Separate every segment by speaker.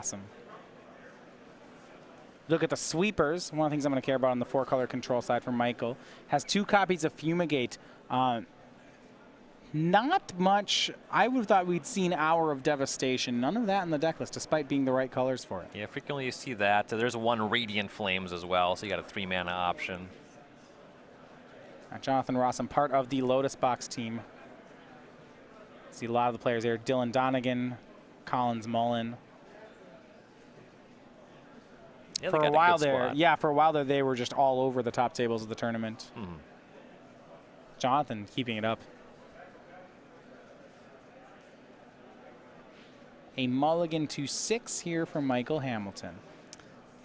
Speaker 1: Rosum. Look at the sweepers. One of the things I'm going to care about on the 4-color control side for Michael. Has 2 copies of Fumigate. Not much. I would have thought we'd seen Hour of Devastation. None of that in the deck list, despite being the right colors for it.
Speaker 2: Yeah, frequently you see that. There's 1 Radiant Flames as well, so you got a 3-mana option.
Speaker 1: Jonathan Rosum, part of the Lotus Box team. See a lot of the players here. Dylan Donegan, Collins Mullen.
Speaker 2: Yeah,
Speaker 1: For a while there, they were just all over the top tables of the tournament. Jonathan keeping it up. A mulligan to 6 here from Michael Hamilton.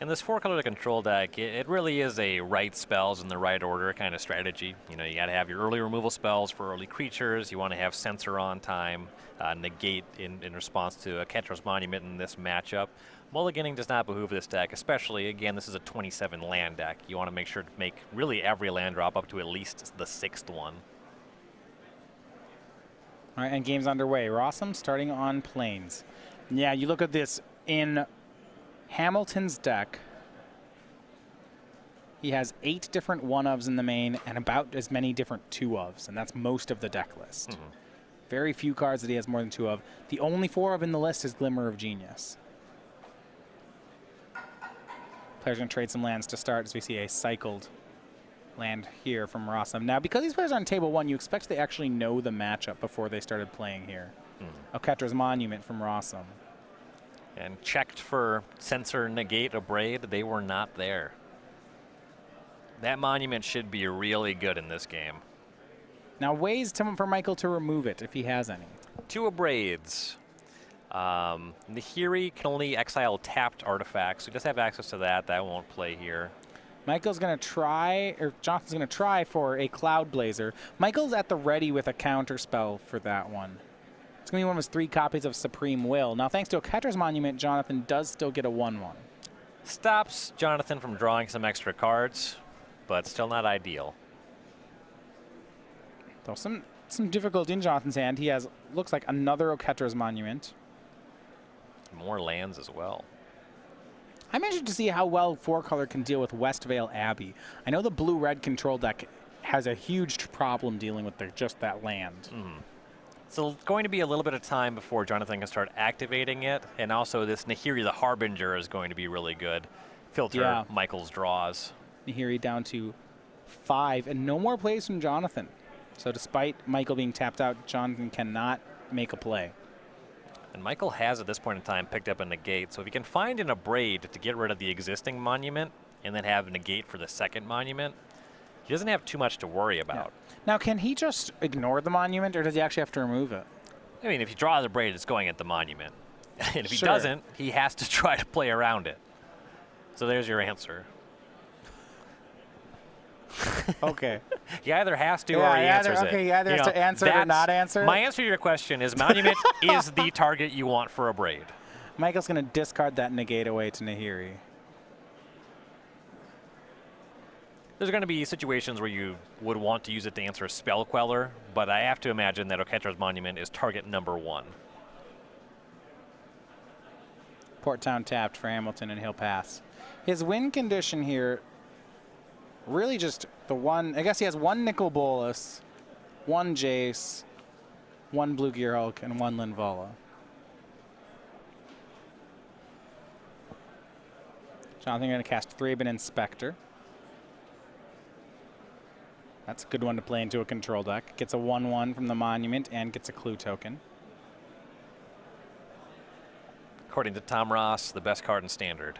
Speaker 2: In this 4-color control deck, it really is a right spells in the right order kind of strategy. You know, you got to have your early removal spells for early creatures. You want to have Censor on time, negate in response to a Ketra's Monument in this matchup. Mulliganing does not behoove this deck, especially, again, this is a 27 land deck. You want to make sure to make really every land drop up to at least the 6th one.
Speaker 1: All right, and game's underway. Rosum starting on Plains. Yeah, you look at this in Hamilton's deck. He has 8 different 1-ofs in the main and about as many different 2-ofs, and that's most of the deck list. Very few cards that he has more than 2 of. The only 4 of in the list is Glimmer of Genius. Players going to trade some lands to start as we see a cycled land here from Rosum. Now, because these players are on table 1, you expect they actually know the matchup before they started playing here. Ketra's Monument from Rosum.
Speaker 2: And checked for Censor, Negate, Abrade. They were not there. That Monument should be really good in this game.
Speaker 1: Now, ways for Michael to remove it, if he has any.
Speaker 2: 2 Abrades. Nahiri can only exile tapped artifacts, so he does have access to that. That won't play here.
Speaker 1: Michael's going to try, or Jonathan's going to try for a Cloud Blazer. Michael's at the ready with a counter spell for that one. It's going to be one of his 3 copies of Supreme Will. Now, thanks to a Ketra's Monument, Jonathan does still get a 1/1.
Speaker 2: Stops Jonathan from drawing some extra cards, but still not ideal.
Speaker 1: Though some difficulty in Jonathan's hand. He has, looks like, another Ketra's Monument.
Speaker 2: More lands as well.
Speaker 1: I'm interested to see how well 4-color can deal with Westvale Abbey. I know the blue-red control deck has a huge problem dealing with just that land.
Speaker 2: So going to be a little bit of time before Jonathan can start activating it, and also this Nahiri the Harbinger is going to be really good. Filter Michael's draws.
Speaker 1: Nahiri down to 5, and no more plays from Jonathan. So despite Michael being tapped out, Jonathan cannot make a play.
Speaker 2: And Michael has, at this point in time, picked up a Negate. So if he can find an Abrade to get rid of the existing monument and then have a Negate for the second monument, he doesn't have too much to worry about.
Speaker 1: Now, can he just ignore the monument, or does he actually have to remove it?
Speaker 2: I mean, if you draw the Abrade, it's going at the monument. And if he doesn't, he has to try to play around it. So there's your answer.
Speaker 1: Okay.
Speaker 2: He either has to or he answers it.
Speaker 1: He either has to answer it or not answer it.
Speaker 2: My answer to your question is Monument is the target you want for Abrade.
Speaker 1: Michael's going to discard that Negate away to Nahiri.
Speaker 2: There's going to be situations where you would want to use it to answer a Spell Queller, but I have to imagine that Ketra's Monument is target number 1.
Speaker 1: Port Town tapped for Hamilton, and he'll pass. His win condition here, really just the one, I guess he has 1 Nicol Bolas, 1 Jace, 1 Blue Gear Hulk, and 1 Linvala. Jonathan going to cast Thraben Inspector. That's a good one to play into a control deck. Gets a 1/1 from the Monument and gets a Clue token.
Speaker 2: According to Tom Ross, the best card in Standard.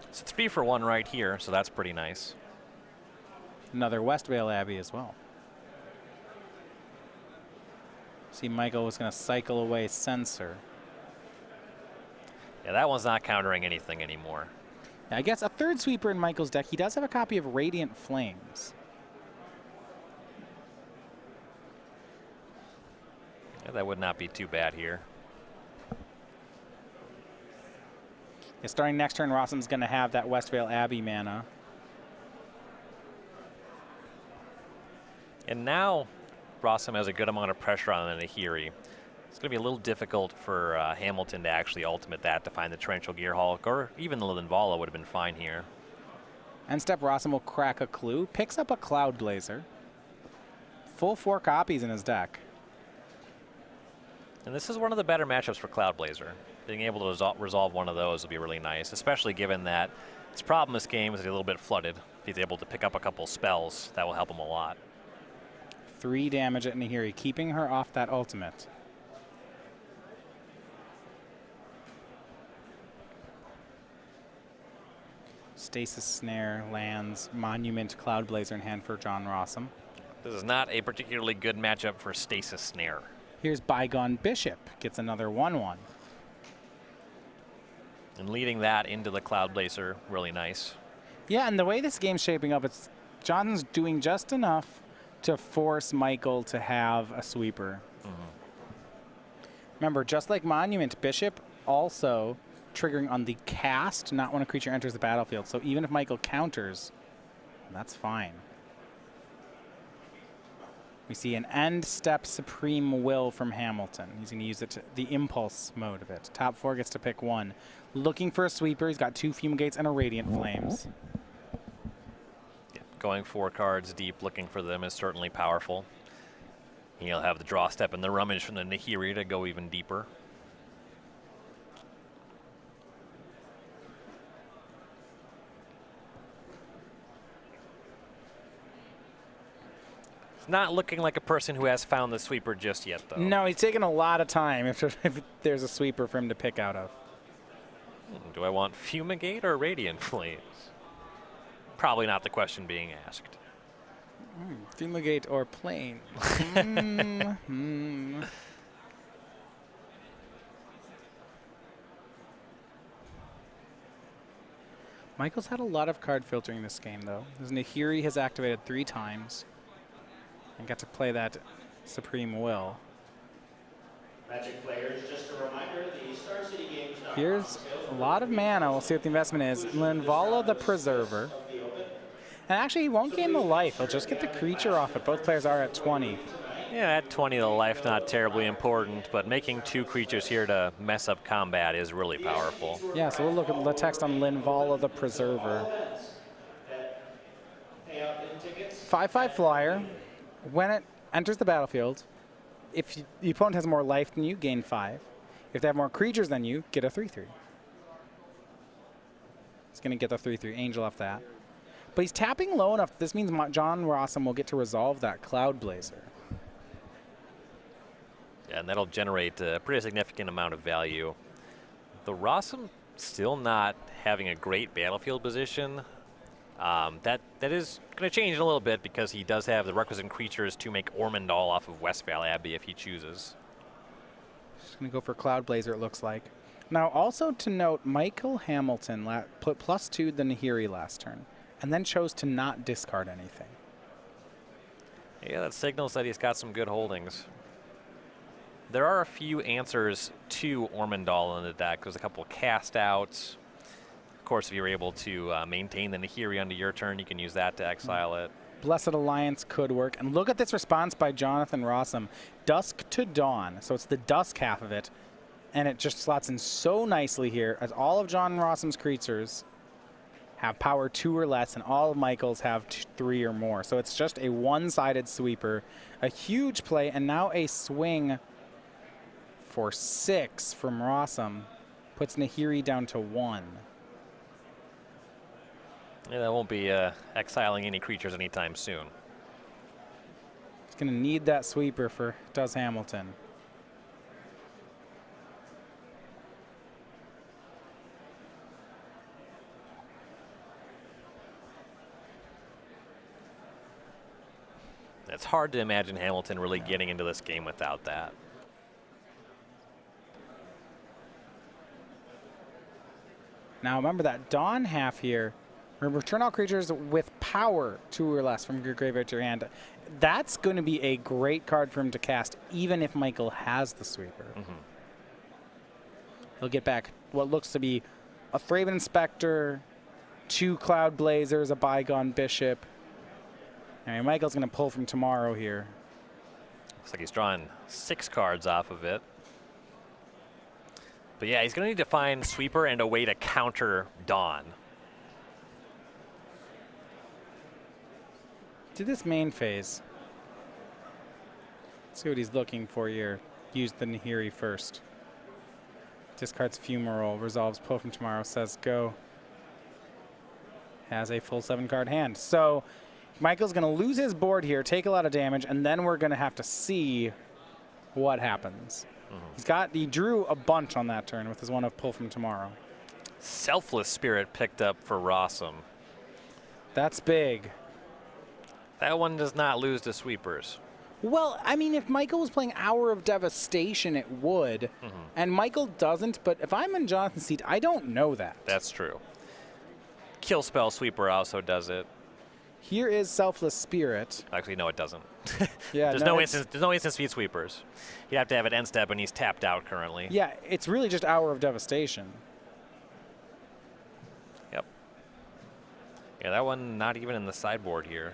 Speaker 2: It's 3 for 1 right here, so that's pretty nice.
Speaker 1: Another Westvale Abbey as well. See, Michael was going to cycle away Censor.
Speaker 2: Yeah, that one's not countering anything anymore.
Speaker 1: Now, I guess a 3rd sweeper in Michael's deck. He does have a copy of Radiant Flames.
Speaker 2: Yeah, that would not be too bad here.
Speaker 1: Yeah, starting next turn, Rosum's going to have that Westvale Abbey mana.
Speaker 2: And now Rosum has a good amount of pressure on the Nahiri. It's going to be a little difficult for Hamilton to actually ultimate that to find the Torrential Gearhulk, or even the Linvala would have been fine here.
Speaker 1: End step, Rosum will crack a clue, picks up a Cloud Blazer. Full 4 copies in his deck.
Speaker 2: And this is one of the better matchups for Cloud Blazer. Being able to resolve one of those would be really nice, especially given that his problem this game is he's a little bit flooded. If he's able to pick up a couple spells, that will help him a lot.
Speaker 1: 3 damage at Nahiri, keeping her off that ultimate. Stasis Snare lands, Monument, Cloud Blazer in hand for John Rosum.
Speaker 2: This is not a particularly good matchup for Stasis Snare.
Speaker 1: Here's Bygone Bishop, gets another 1/1.
Speaker 2: And leading that into the Cloud Blazer, really nice.
Speaker 1: Yeah, and the way this game's shaping up, it's John's doing just enough to force Michael to have a sweeper. Remember, just like Monument, Bishop also triggering on the cast, not when a creature enters the battlefield. So even if Michael counters, that's fine. We see an end step Supreme Will from Hamilton. He's going to use it, the impulse mode of it. Top 4 gets to pick 1. Looking for a sweeper. He's got 2 Fumigates and a Radiant Flames.
Speaker 2: Yeah, going 4 cards deep, looking for them is certainly powerful. He'll have the draw step and the rummage from the Nahiri to go even deeper. Not looking like a person who has found the sweeper just yet, though.
Speaker 1: No, he's taking a lot of time if there's a sweeper for him to pick out of.
Speaker 2: Do I want Fumigate or Radiant Flames? Probably not the question being asked.
Speaker 1: Fumigate or Plane. Michael's had a lot of card filtering this game, though. His Nahiri has activated 3 times. And got to play that Supreme Will.
Speaker 3: Magic players, just a reminder, the Star City Games.
Speaker 1: Here's a lot of mana. We'll see what the investment is. Linvala the Preserver. And actually, he won't gain the life. He'll just get the creature off it. Both players are at 20.
Speaker 2: Yeah, at 20, the life not terribly important, but making 2 creatures here to mess up combat is really powerful.
Speaker 1: Yeah, so we'll look at the text on Linvala the Preserver. 5/5 flyer. When it enters the battlefield, if the opponent has more life than you, gain 5. If they have more creatures than you, get a 3/3. It's going to get the 3/3 Angel off that. But he's tapping low enough. This means John Rosum will get to resolve that Cloud Blazer.
Speaker 2: Yeah, and that'll generate a pretty significant amount of value. The Rosum still not having a great battlefield position. That is going to change a little bit because he does have the requisite creatures to make Ormondal off of Westphal Abbey if he chooses.
Speaker 1: Just going to go for Cloud Blazer, it looks like. Now, also to note, Michael Hamilton put +2 the Nahiri last turn, and then chose to not discard anything.
Speaker 2: Yeah, that signals that he's got some good holdings. There are a few answers to Ormondal in the deck. There's a couple cast outs. Of course, if you're able to maintain the Nahiri onto your turn, you can use that to exile it.
Speaker 1: Blessed Alliance could work. And look at this response by Jonathan Rosum. Dusk to Dawn. So it's the dusk half of it. And it just slots in so nicely here as all of John Rossum's creatures have power 2 or less, and all of Michael's have 3 or more. So it's just a one-sided sweeper. A huge play, and now a swing for 6 from Rosum. Puts Nahiri down to 1.
Speaker 2: Yeah, that won't be exiling any creatures anytime soon.
Speaker 1: He's going to need that sweeper for does Hamilton.
Speaker 2: It's hard to imagine Hamilton really getting into this game without that.
Speaker 1: Now remember that Dawn half here. Return all creatures with power 2 or less from your graveyard to your hand. That's going to be a great card for him to cast, even if Michael has the sweeper. He'll get back what looks to be a Thraben Inspector, 2 Cloud Blazers, a Bygone Bishop. I mean, Michael's going to pull from tomorrow here.
Speaker 2: Looks like he's drawing 6 cards off of it. But yeah, he's going to need to find Sweeper and a way to counter Dawn.
Speaker 1: To this main phase. Let's see what he's looking for here. Use the Nahiri first. Discards Fumarole, resolves Pull from Tomorrow, says go. Has a full 7-card hand. So Michael's going to lose his board here, take a lot of damage, and then we're going to have to see what happens. He drew a bunch on that turn with his one of Pull from Tomorrow.
Speaker 2: Selfless Spirit picked up for Rosum.
Speaker 1: That's big.
Speaker 2: That one does not lose to Sweepers.
Speaker 1: Well, I mean, if Michael was playing Hour of Devastation, it would. And Michael doesn't, but if I'm in Jonathan's seat, I don't know that.
Speaker 2: That's true. Kill Spell Sweeper also does it.
Speaker 1: Here is Selfless Spirit.
Speaker 2: Actually, no, it doesn't.
Speaker 1: Yeah,
Speaker 2: there's no instant speed sweepers. You have to have it end step, and he's tapped out currently.
Speaker 1: Yeah, it's really just Hour of Devastation.
Speaker 2: Yep. Yeah, that one not even in the sideboard here.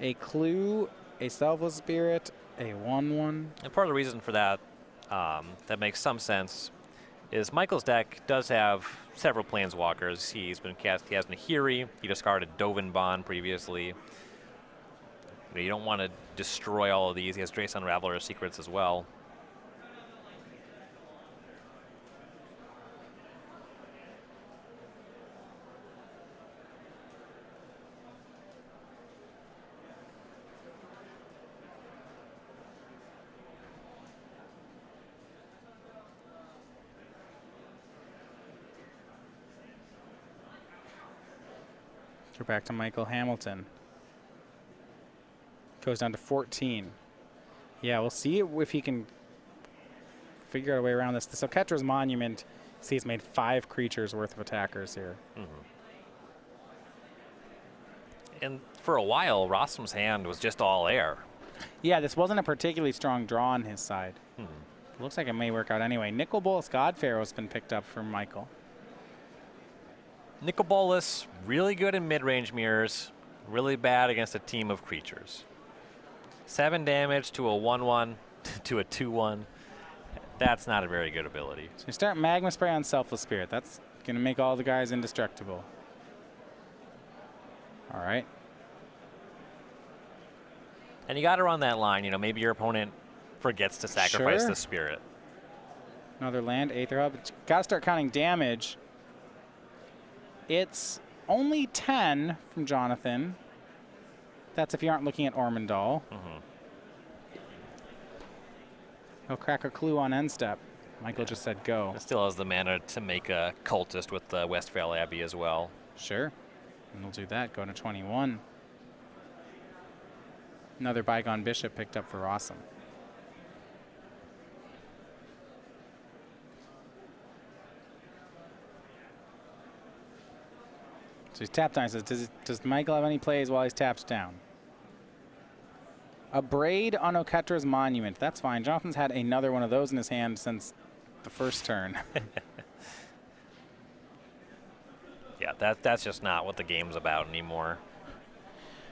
Speaker 1: A Clue, a Selfless Spirit, a 1/1.
Speaker 2: And part of the reason for that, that makes some sense, is Michael's deck does have several Planeswalkers. He has Nahiri. He discarded Dovin Bond previously. You don't want to destroy all of these. He has Drace Unraveler Secrets as well.
Speaker 1: We're back to Michael Hamilton. Goes down to 14. Yeah, we'll see if he can figure out a way around this. The Soketra's Monument, see, he's made 5 creatures worth of attackers here.
Speaker 2: And for a while, Rosum's hand was just all air.
Speaker 1: Yeah, this wasn't a particularly strong draw on his side. Looks like it may work out anyway. Nicol Bolas Godpharaoh's been picked up from Michael.
Speaker 2: Nicol Bolas, really good in mid-range mirrors, really bad against a team of creatures. 7 damage to a 1/1 to a 2/1. That's not a very good ability.
Speaker 1: So you start Magma Spray on Selfless Spirit. That's going to make all the guys indestructible. All right.
Speaker 2: And you got to run that line. You know, maybe your opponent forgets to sacrifice
Speaker 1: Sure.
Speaker 2: the spirit.
Speaker 1: Another land, Aether Hub. Got to start counting damage. It's only 10 from Jonathan. That's if you aren't looking at Ormondal. He'll crack a Clue on end step. Michael just said go.
Speaker 2: It still has the mana to make a cultist with the Westphal Abbey as well.
Speaker 1: Sure. And we'll do that. Go to 21. Another Bygone Bishop picked up for Rosum. So he's tapped down. He says, does Michael have any plays while he's tapped down? A Braid on Oketra's Monument. That's fine. Jonathan's had another one of those in his hand since the first turn.
Speaker 2: Yeah, that's just not what the game's about anymore.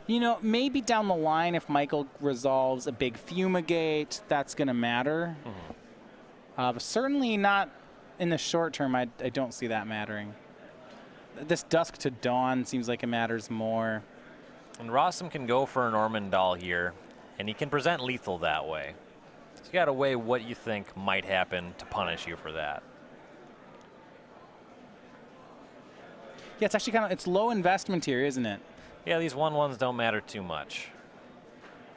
Speaker 1: You know, maybe down the line, if Michael resolves a big Fumigate, that's going to matter. But certainly not in the short term. I don't see that mattering. This Dusk to Dawn seems like it matters more.
Speaker 2: And Rosum can go for an Ormondal here, and he can present lethal that way. So you got to weigh what you think might happen to punish you for that.
Speaker 1: Yeah, it's actually it's low investment here, isn't it?
Speaker 2: Yeah, these 1/1s don't matter too much.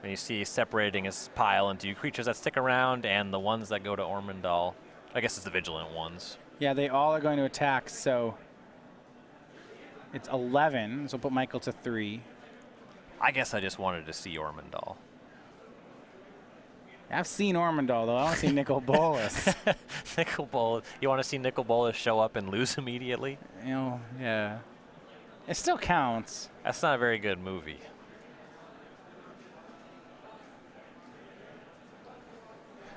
Speaker 2: When you see separating his pile into creatures that stick around and the ones that go to Ormondal. I guess it's the vigilant ones.
Speaker 1: Yeah, they all are going to attack, so it's 11, so put Michael to 3.
Speaker 2: I guess I just wanted to see Ormondal.
Speaker 1: I've seen Ormondal, though. I want to see Nicol Bolas.
Speaker 2: Nicol Bolas. You want to see Nicol Bolas show up and lose immediately?
Speaker 1: You know, yeah. It still counts.
Speaker 2: That's not a very good movie.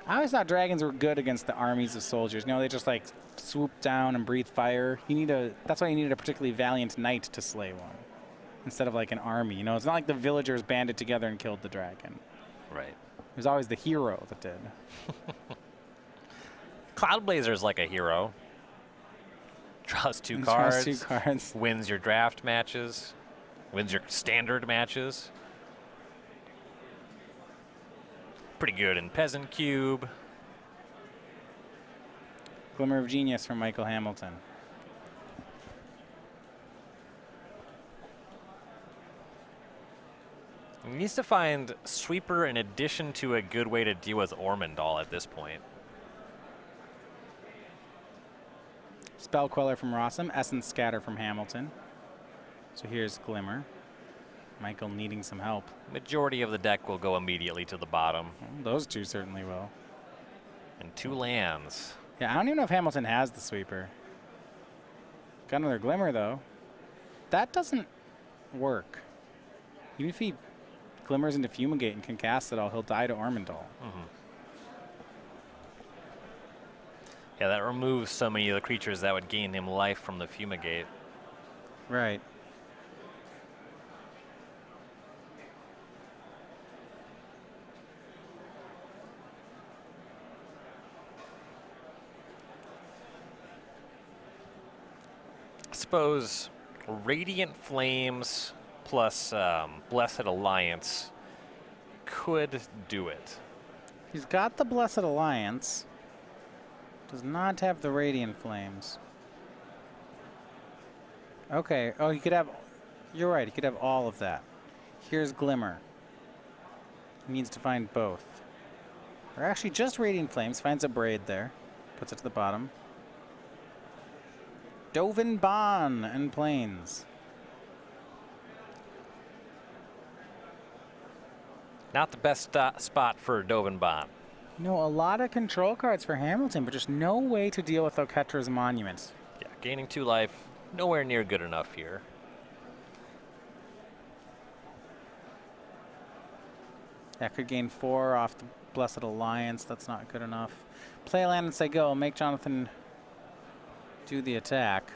Speaker 1: I always thought dragons were good against the armies of soldiers. You know, they just like swoop down and breathe fire. That's why you needed a particularly valiant knight to slay one, instead of like an army. You know, it's not like the villagers banded together and killed the dragon.
Speaker 2: Right.
Speaker 1: was always the hero that did.
Speaker 2: Cloudblazer's like a hero. Draws 2
Speaker 1: Draws
Speaker 2: cards.
Speaker 1: 2 cards.
Speaker 2: Wins your draft matches. Wins your standard matches. Pretty good in Peasant Cube.
Speaker 1: Glimmer of Genius from Michael Hamilton.
Speaker 2: He needs to find Sweeper in addition to a good way to deal with Ormondal at this point.
Speaker 1: Spell Queller from Rosum. Essence Scatter from Hamilton. So here's Glimmer. Michael needing some help.
Speaker 2: Majority of the deck will go immediately to the bottom.
Speaker 1: Well, those two certainly will.
Speaker 2: And 2 lands.
Speaker 1: Yeah, I don't even know if Hamilton has the Sweeper. Got another Glimmer, though. That doesn't work. Even if he Glimmers into Fumigate and can cast it all, he'll die to Ormondal.
Speaker 2: Yeah, that removes so many of the creatures that would gain him life from the Fumigate.
Speaker 1: Right.
Speaker 2: I suppose Radiant Flames plus Blessed Alliance could do it.
Speaker 1: He's got the Blessed Alliance. Does not have the Radiant Flames. Okay. Oh, he could have... You're right. He could have all of that. Here's Glimmer. He needs to find both. Or actually just Radiant Flames. Finds a Braid there. Puts it to the bottom. Dovin Baan and Plains.
Speaker 2: Not the best spot for Dovin Baan.
Speaker 1: No, a lot of control cards for Hamilton, but just no way to deal with Oketra's Monuments.
Speaker 2: Yeah, gaining 2 life, nowhere near good enough here.
Speaker 1: That could gain 4 off the Blessed Alliance. That's not good enough. Play a land and say go. Make Jonathan do the attack.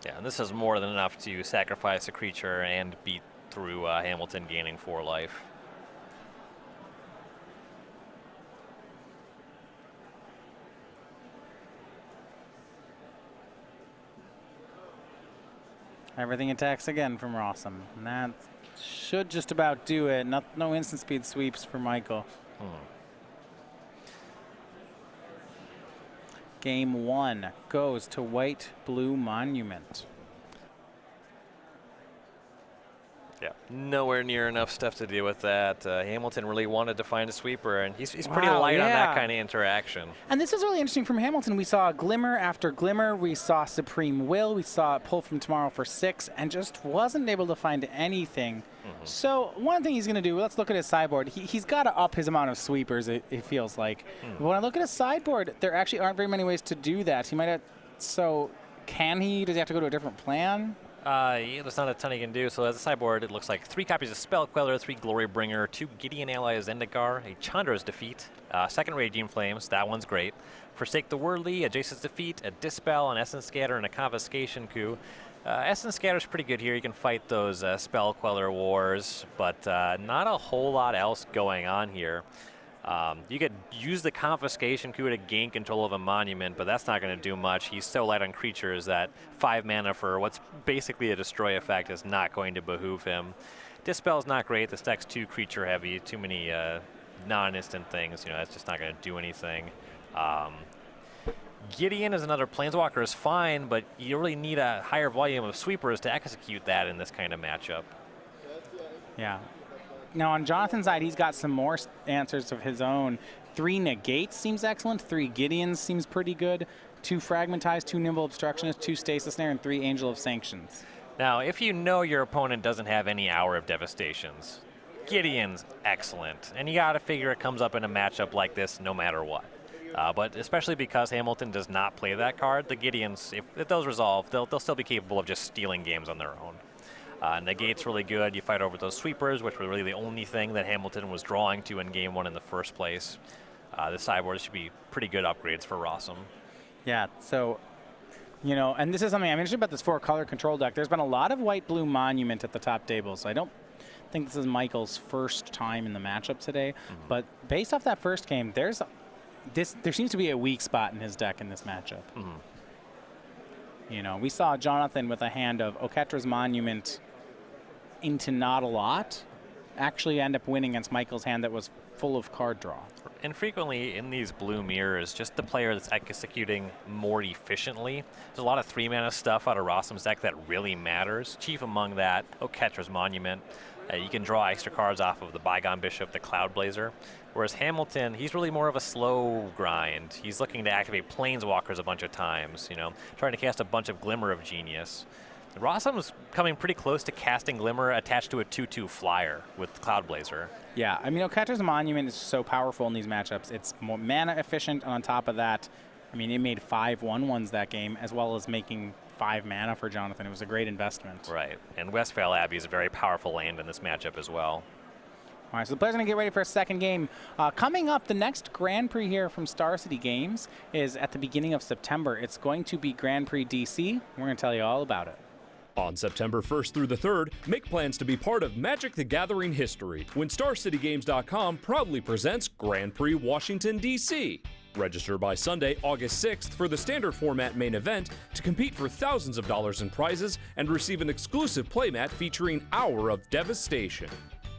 Speaker 2: Yeah, and this is more than enough to sacrifice a creature and beat through Hamilton gaining 4 life.
Speaker 1: Everything attacks again from Rosum. And that should just about do it. No instant speed sweeps for Michael. Game 1 goes to White Blue Monument.
Speaker 2: Yeah, nowhere near enough stuff to deal with that. Hamilton really wanted to find a Sweeper, and he's pretty light on that kind of interaction.
Speaker 1: And this is really interesting from Hamilton. We saw Glimmer after Glimmer. We saw Supreme Will. We saw Pull from Tomorrow for 6, and just wasn't able to find anything. So one thing he's going to do, let's look at his sideboard. He's got to up his amount of sweepers, it feels like. But when I look at his sideboard, there actually aren't very many ways to do that. He might have, so can he? Does he have to go to a different plan?
Speaker 2: Yeah, there's not a ton he can do. So as a sideboard, it looks like 3 copies of Spell Queller, 3 Glory Bringer, 2 Gideon Allies Zendikar, a Chandra's Defeat, 2nd Raging Flames, that one's great. Forsake the Worldly, a Jason's Defeat, a Dispel, an Essence Scatter, and a Confiscation Coup. Essence Scatter's pretty good here. You can fight those Spell Queller wars, but not a whole lot else going on here. You could use the Confiscation Coup to gain control of a monument, but that's not going to do much. He's so light on creatures that 5 mana for what's basically a destroy effect is not going to behoove him. Dispel's not great. This deck's too creature heavy, too many non-instant things. You know, that's just not going to do anything. Gideon as another Planeswalker is fine, but you really need a higher volume of sweepers to execute that in this kind of matchup.
Speaker 1: Yeah. Now on Jonathan's side, he's got some more answers of his own. 3 Negates seems excellent. 3 Gideons seems pretty good. 2 Fragmentize, 2 Nimble Obstructionist, 2 Stasis Snare, and 3 Angel of Sanctions.
Speaker 2: Now, if you know your opponent doesn't have any Hour of Devastations, Gideon's excellent. And you got to figure it comes up in a matchup like this no matter what. But especially because Hamilton does not play that card, the Gideons, if those resolve, they'll still be capable of just stealing games on their own. Negate's really good. You fight over those sweepers, which were really the only thing that Hamilton was drawing to in Game 1 in the first place. The sideboard should be pretty good upgrades for Rosum.
Speaker 1: Yeah, so, you know, and this is something I'm interested about this 4-color control deck. There's been a lot of White-Blue Monument at the top table, so I don't think this is Michael's first time in the matchup today, but based off that first game, there seems to be a weak spot in his deck in this matchup. You know, we saw Jonathan with a hand of Oketra's Monument into not a lot actually end up winning against Michael's hand that was full of card draw.
Speaker 2: And frequently in these blue mirrors, just the player that's executing more efficiently. There's a lot of 3-mana stuff out of Rosum's deck that really matters. Chief among that, Oketra's Monument. You can draw extra cards off of the Bygone Bishop, the Cloud Blazer. Whereas Hamilton, he's really more of a slow grind. He's looking to activate Planeswalkers a bunch of times, you know, trying to cast a bunch of Glimmer of Genius. Rosum's coming pretty close to casting Glimmer attached to a 2/2 flyer with Cloud Blazer.
Speaker 1: Yeah, I mean, Oketra's Monument is so powerful in these matchups. It's more mana efficient, and on top of that, I mean, it made 5 1/1s that game, as well as making 5 mana for Jonathan. It was a great investment.
Speaker 2: Right, and Westphal Abbey is a very powerful land in this matchup as well.
Speaker 1: All right, so the players are going to get ready for a second game. Coming up, the next Grand Prix here from Star City Games is at the beginning of September. It's going to be Grand Prix DC. We're going to tell you all about it.
Speaker 4: On September 1st through the 3rd, make plans to be part of Magic the Gathering history when StarCityGames.com proudly presents Grand Prix Washington, D.C. Register by Sunday, August 6th for the standard format main event to compete for thousands of dollars in prizes and receive an exclusive playmat featuring Hour of Devastation.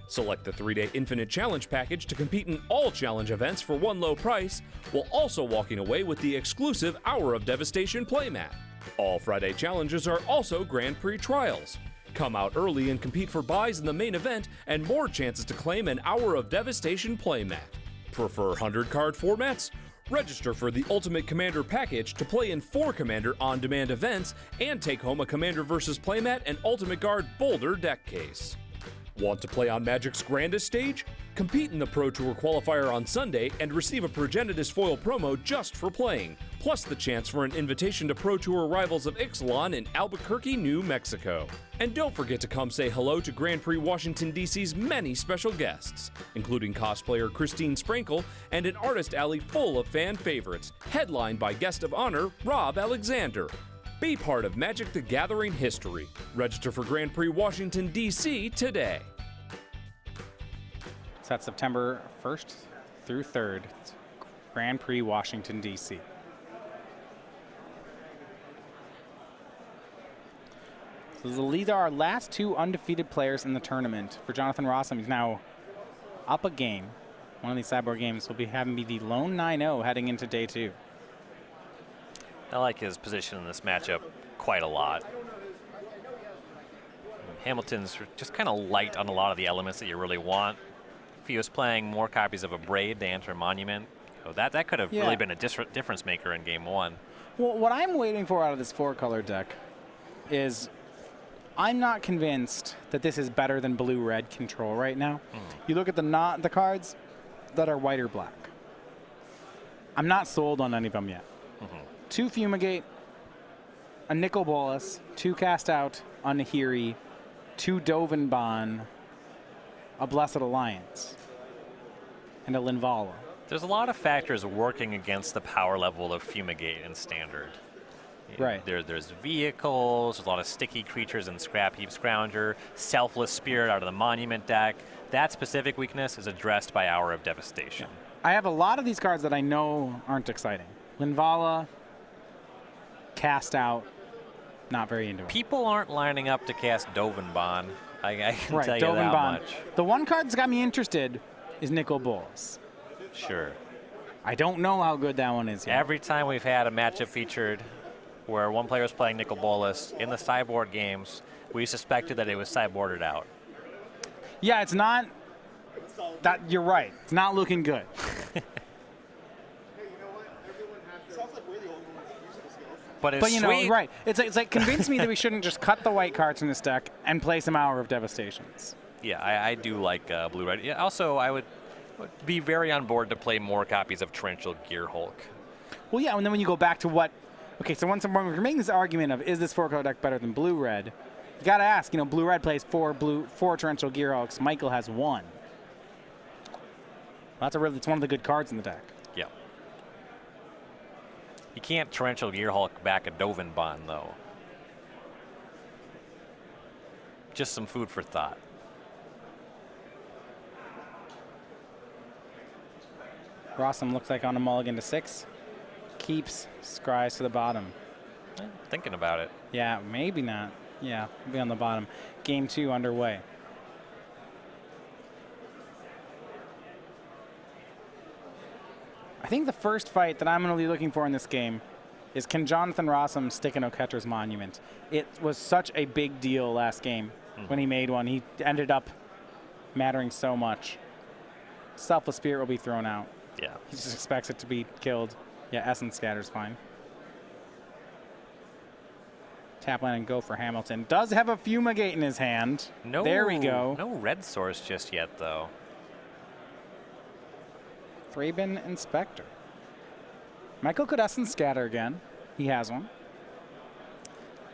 Speaker 4: Select the 3-day Infinite Challenge package to compete in all challenge events for one low price, while also walking away with the exclusive Hour of Devastation playmat. All Friday challenges are also Grand Prix trials. Come out early and compete for buys in the main event and more chances to claim an Hour of Devastation playmat. Prefer 100-card formats? Register for the Ultimate Commander package to play in 4 Commander on-demand events and take home a Commander vs. playmat and Ultimate Guard Boulder deck case. Want to play on Magic's grandest stage? Compete in the Pro Tour qualifier on Sunday and receive a Progenitus foil promo just for playing, plus the chance for an invitation to Pro Tour rivals of Ixalan in Albuquerque, New Mexico. And don't forget to come say hello to Grand Prix Washington, D.C.'s many special guests, including cosplayer Christine Sprankle and an artist alley full of fan favorites, headlined by guest of honor Rob Alexander. Be part of Magic the Gathering history. Register for Grand Prix Washington, D.C. today.
Speaker 1: So that's September 1st through 3rd. It's Grand Prix Washington, D.C. So these are our last 2 undefeated players in the tournament. For Jonathan Rosum, he's now up a game. One of these sideboard games will be having be the lone 9-0 heading into day 2.
Speaker 2: I like his position in this matchup quite a lot. Hamilton's just kind of light on a lot of the elements that you really want. If he was playing more copies of a Braid to enter Monument, that could have really been a difference maker in game 1.
Speaker 1: Well, what I'm waiting for out of this 4-color deck is I'm not convinced that this is better than blue-red control right now. You look at the cards that are white or black. I'm not sold on any of them yet. 2 Fumigate, a Nicol Bolas, 2 Cast Out on Nahiri, 2 Dovanbon, a Blessed Alliance, and a Linvala.
Speaker 2: There's a lot of factors working against the power level of Fumigate in Standard.
Speaker 1: Right.
Speaker 2: There's vehicles, there's a lot of sticky creatures in Scrap Heap Scrounger, Selfless Spirit out of the Monument deck. That specific weakness is addressed by Hour of Devastation.
Speaker 1: I have a lot of these cards that I know aren't exciting. Linvala, Cast Out, not very into it.
Speaker 2: People aren't lining up to cast Dovanbon. I can tell you that much.
Speaker 1: The one card that's got me interested is Nicol Bolas.
Speaker 2: Sure.
Speaker 1: I don't know how good that one is yet.
Speaker 2: Every time we've had a matchup featured where one player is playing Nicol Bolas in the sideboard games, we suspected that it was sideboarded out.
Speaker 1: Yeah, it's not. That you're right. It's not looking good.
Speaker 2: But
Speaker 1: you know, right. It's like convince me that we shouldn't just cut the white cards from this deck and play some Hour of Devastations.
Speaker 2: Yeah, I do like blue-red. Yeah, also, I would be very on board to play more copies of Torrential Gearhulk.
Speaker 1: Well, yeah, and then when you go back to what... Okay, so when we're making this argument of is this 4-color deck better than blue-red, you got to ask, you know, blue-red plays 4 Torrential Gearhulks. Michael has 1. It's one of the good cards in the deck.
Speaker 2: Yeah. You can't Torrential Gearhulk back a Dovanbon, though. Just some food for thought.
Speaker 1: Rosum looks like on a mulligan to 6. Keeps Scries to the bottom.
Speaker 2: Thinking about it.
Speaker 1: Yeah, maybe not. Yeah, be on the bottom. Game 2 underway. I think the first fight that I'm going to be looking for in this game is, can Jonathan Rosum stick in Oketra's monument? It was such a big deal last game when he made one. He ended up mattering so much. Selfless Spirit will be thrown out.
Speaker 2: Yeah.
Speaker 1: He just expects it to be killed. Yeah, Essence Scatter's fine. Tap land and go for Hamilton. Does have a Fumigate in his hand.
Speaker 2: No,
Speaker 1: there we go.
Speaker 2: No red source just yet, though.
Speaker 1: Thraben Inspector. Michael could Essence Scatter again. He has one.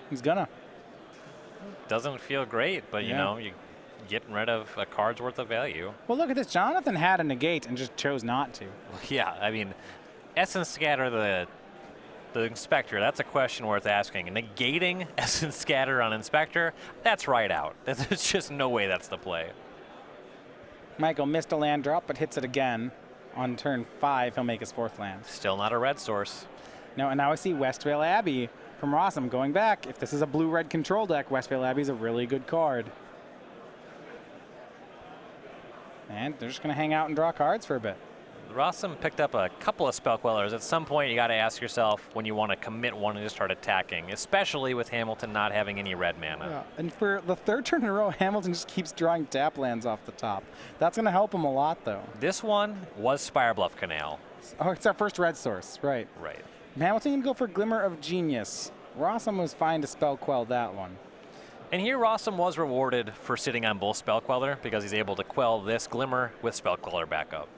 Speaker 1: He's gonna.
Speaker 2: Doesn't feel great, but you know, you're getting rid of a card's worth of value.
Speaker 1: Well, look at this. Jonathan had a negate and just chose not to.
Speaker 2: Yeah, I mean, Essence Scatter the Inspector, that's a question worth asking. Negating Essence Scatter on Inspector, that's right out. There's just no way that's the play.
Speaker 1: Michael missed a land drop, but hits it again. On turn 5, he'll make his 4th land.
Speaker 2: Still not a red source.
Speaker 1: No, and now I see Westvale Abbey from Rosum going back. If this is a blue-red control deck, Westvale Abbey is a really good card. And they're just going to hang out and draw cards for a bit.
Speaker 2: Rosum picked up a couple of Spell Quellers. At some point, you got to ask yourself when you want to commit one and just start attacking, especially with Hamilton not having any red mana.
Speaker 1: Yeah. And for the 3rd turn in a row, Hamilton just keeps drawing tap lands off the top. That's going to help him a lot, though.
Speaker 2: This one was Spirebluff Canal.
Speaker 1: Oh, it's our first red source. Right.
Speaker 2: Right.
Speaker 1: Hamilton can go for Glimmer of Genius. Rosum was fine to spell quell that one.
Speaker 2: And here Rosum was rewarded for sitting on both Spell Queller because he's able to quell this Glimmer with Spell Queller backup.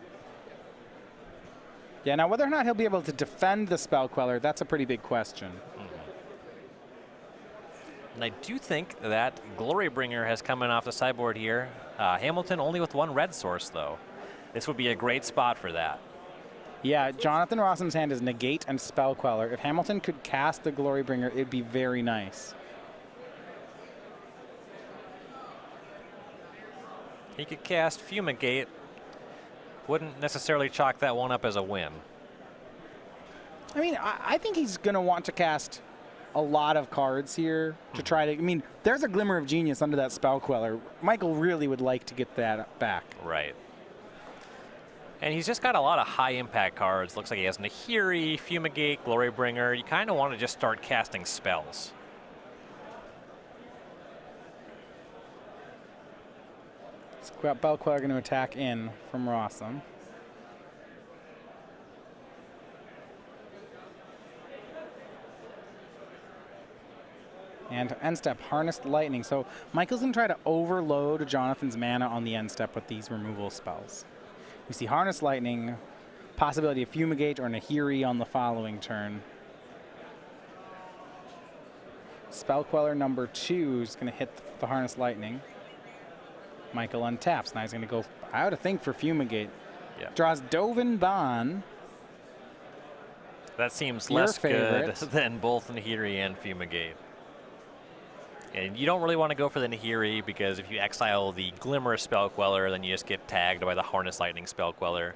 Speaker 1: Yeah, now whether or not he'll be able to defend the Spell Queller, that's a pretty big question.
Speaker 2: And I do think that Glorybringer has come in off the sideboard here. Hamilton only with 1 red source, though. This would be a great spot for that.
Speaker 1: Yeah, Jonathan Rossum's hand is Negate and Spell Queller. If Hamilton could cast the Glorybringer, it'd be very nice.
Speaker 2: He could cast Fumigate. Wouldn't necessarily chalk that one up as a win.
Speaker 1: I mean, I think he's going to want to cast a lot of cards here to try to... I mean, there's a Glimmer of Genius under that Spell Queller. Michael really would like to get that back.
Speaker 2: Right. And he's just got a lot of high-impact cards. Looks like he has Nahiri, Fumigate, Glorybringer. You kind of want to just start casting spells.
Speaker 1: Spell Queller going to attack in from Rosum. And end step, Harnessed Lightning. So Michael's going to try to overload Jonathan's mana on the end step with these removal spells. We see Harnessed Lightning, possibility of Fumigate or Nahiri on the following turn. Spell Queller number 2 is going to hit the Harnessed Lightning. Michael untaps. Now he's going to go, I would think, for Fumigate.
Speaker 2: Yeah.
Speaker 1: Draws Dovin Baan.
Speaker 2: That seems
Speaker 1: Your
Speaker 2: less
Speaker 1: favorite.
Speaker 2: good than both Nahiri and Fumigate. And you don't really want to go for the Nahiri because if you exile the Glimmer Spell Queller, then you just get tagged by the Harness Lightning Spell Queller.